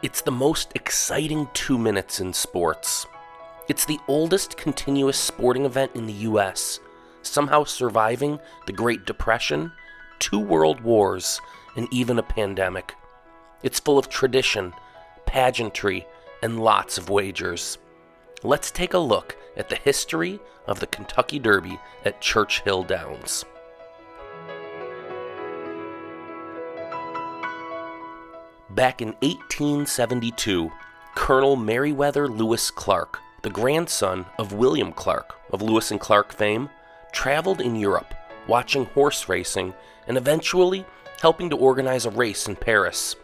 It's the most exciting 2 minutes in sports. It's the oldest continuous sporting event in the U.S., somehow surviving the Great Depression, 2 world wars, and even a pandemic. It's full of tradition, pageantry, and lots of wagers. Let's take a look at the history of the Kentucky Derby at Churchill Downs. Back in 1872, Colonel Meriwether Lewis Clark, the grandson of William Clark of Lewis and Clark fame, traveled in Europe, watching horse racing and eventually helping to organize a race in Paris.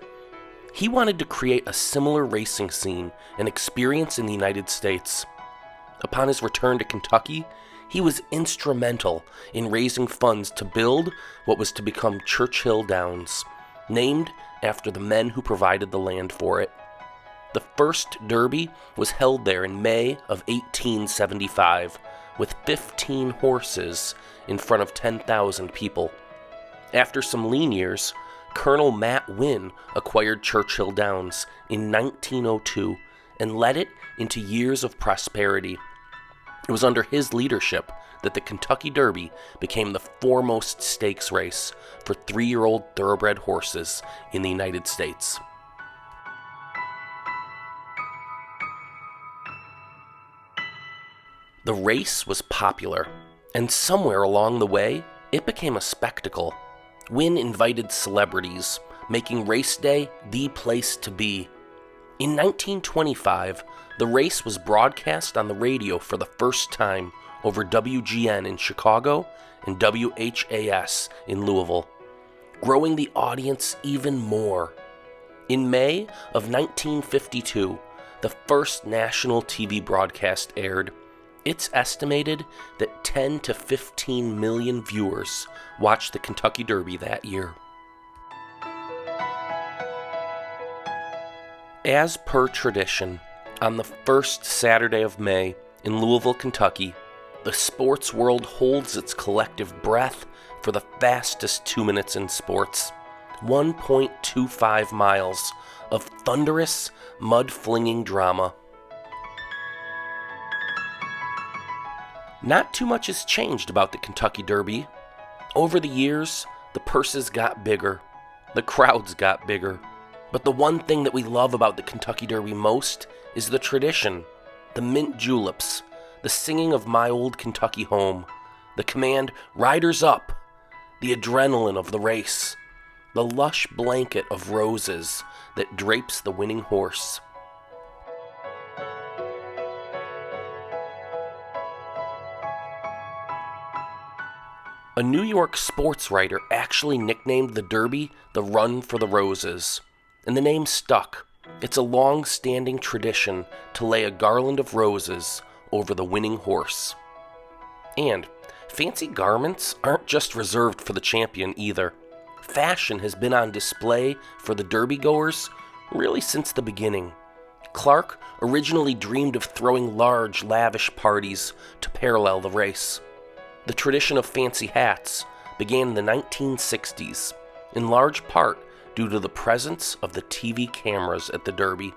He wanted to create a similar racing scene and experience in the United States. Upon his return to Kentucky, he was instrumental in raising funds to build what was to become Churchill Downs, named after the men who provided the land for it. The first Derby was held there in May of 1875, with 15 horses in front of 10,000 people. After some lean years, Colonel Matt Wynn acquired Churchill Downs in 1902 and led it into years of prosperity. It was under his leadership that the Kentucky Derby became the foremost stakes race for 3-year-old thoroughbred horses in the United States. The race was popular, and somewhere along the way, it became a spectacle. Wynn invited celebrities, making race day the place to be. In 1925, the race was broadcast on the radio for the first time over WGN in Chicago and WHAS in Louisville, growing the audience even more. In May of 1952, the first national TV broadcast aired. It's estimated that 10 to 15 million viewers watched the Kentucky Derby that year. As per tradition, on the first Saturday of May in Louisville, Kentucky, the sports world holds its collective breath for the fastest 2 minutes in sports. 1.25 miles of thunderous, mud-flinging drama. Not too much has changed about the Kentucky Derby. Over the years, the purses got bigger, the crowds got bigger. But the one thing that we love about the Kentucky Derby most is the tradition, the mint juleps, the singing of My Old Kentucky Home, the command, "Riders up!" the adrenaline of the race, the lush blanket of roses that drapes the winning horse. A New York sports writer actually nicknamed the Derby the Run for the Roses, and the name stuck. It's a long-standing tradition to lay a garland of roses over the winning horse. And fancy garments aren't just reserved for the champion either. Fashion has been on display for the Derby goers really since the beginning. Clark originally dreamed of throwing large, lavish parties to parallel the race. The tradition of fancy hats began in the 1960s, in large part due to the presence of the TV cameras at the Derby.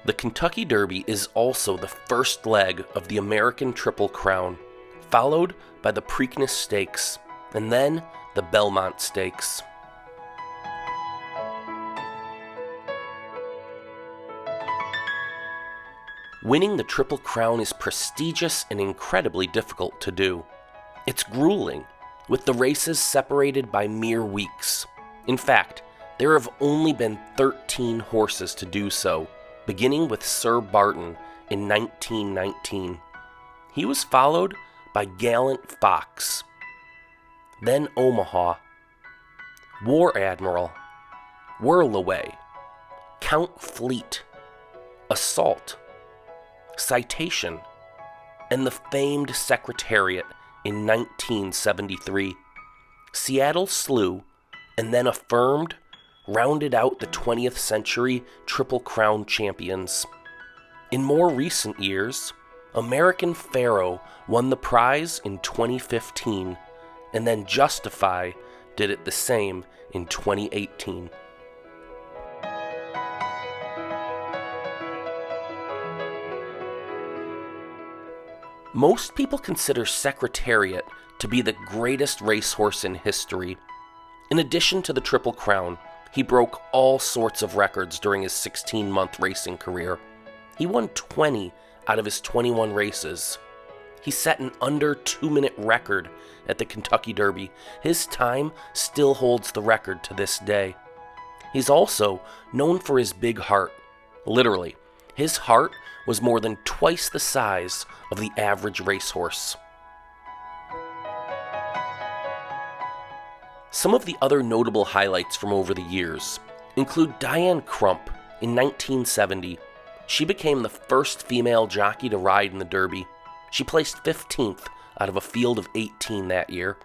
The Kentucky Derby is also the first leg of the American Triple Crown, followed by the Preakness Stakes, and then the Belmont Stakes. Winning the Triple Crown is prestigious and incredibly difficult to do. It's grueling, with the races separated by mere weeks. In fact, there have only been 13 horses to do so, beginning with Sir Barton in 1919. He was followed by Gallant Fox, then Omaha, War Admiral, Whirlaway, Count Fleet, Assault, Citation, and the famed Secretariat in 1973. Seattle Slew, and then Affirmed, rounded out the 20th century Triple Crown champions. In more recent years, American Pharoah won the prize in 2015, and then Justify did it the same in 2018. Most people consider Secretariat to be the greatest racehorse in history. In addition to the Triple Crown, he broke all sorts of records during his 16-month racing career. He won 20 out of his 21 races. He set an under 2-minute record at the Kentucky Derby. His time still holds the record to this day. He's also known for his big heart. Literally, his heart was more than twice the size of the average racehorse. Some of the other notable highlights from over the years include Diane Crump in 1970. She became the first female jockey to ride in the Derby. She placed 15th out of a field of 18 that year.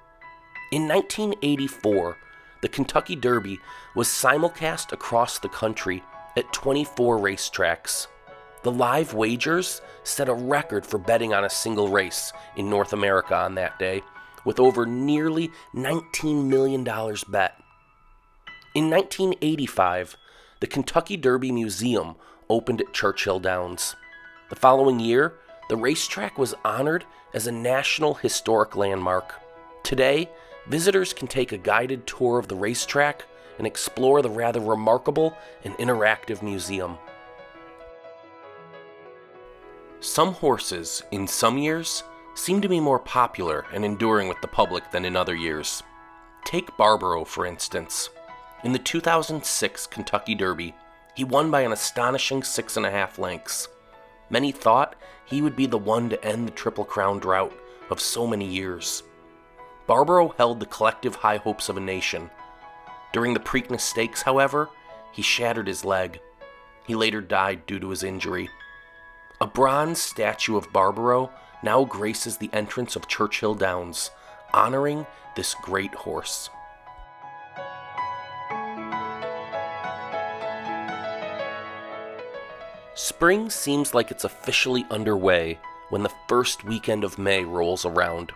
In 1984, the Kentucky Derby was simulcast across the country at 24 racetracks. The live wagers set a record for betting on a single race in North America on that day, with over nearly $19 million bet. In 1985, the Kentucky Derby Museum opened at Churchill Downs. The following year, the racetrack was honored as a National Historic Landmark. Today, visitors can take a guided tour of the racetrack and explore the rather remarkable and interactive museum. Some horses, in some years, seem to be more popular and enduring with the public than in other years. Take Barbaro, for instance. In the 2006 Kentucky Derby, he won by an astonishing 6.5 lengths. Many thought he would be the one to end the Triple Crown drought of so many years. Barbaro held the collective high hopes of a nation. During the Preakness Stakes, however, he shattered his leg. He later died due to his injury. A bronze statue of Barbaro now graces the entrance of Churchill Downs, honoring this great horse. Spring seems like it's officially underway when the first weekend of May rolls around.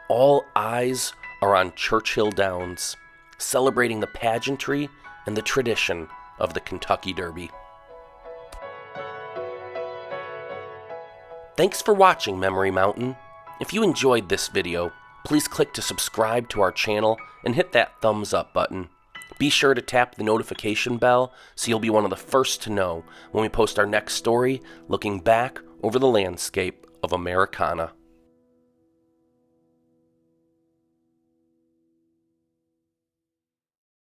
All eyes are on Churchill Downs, celebrating the pageantry and the tradition of the Kentucky Derby. Thanks for watching Memory Mountain. If you enjoyed this video, please click to subscribe to our channel and hit that thumbs up button. Be sure to tap the notification bell so you'll be one of the first to know when we post our next story looking back over the landscape of Americana.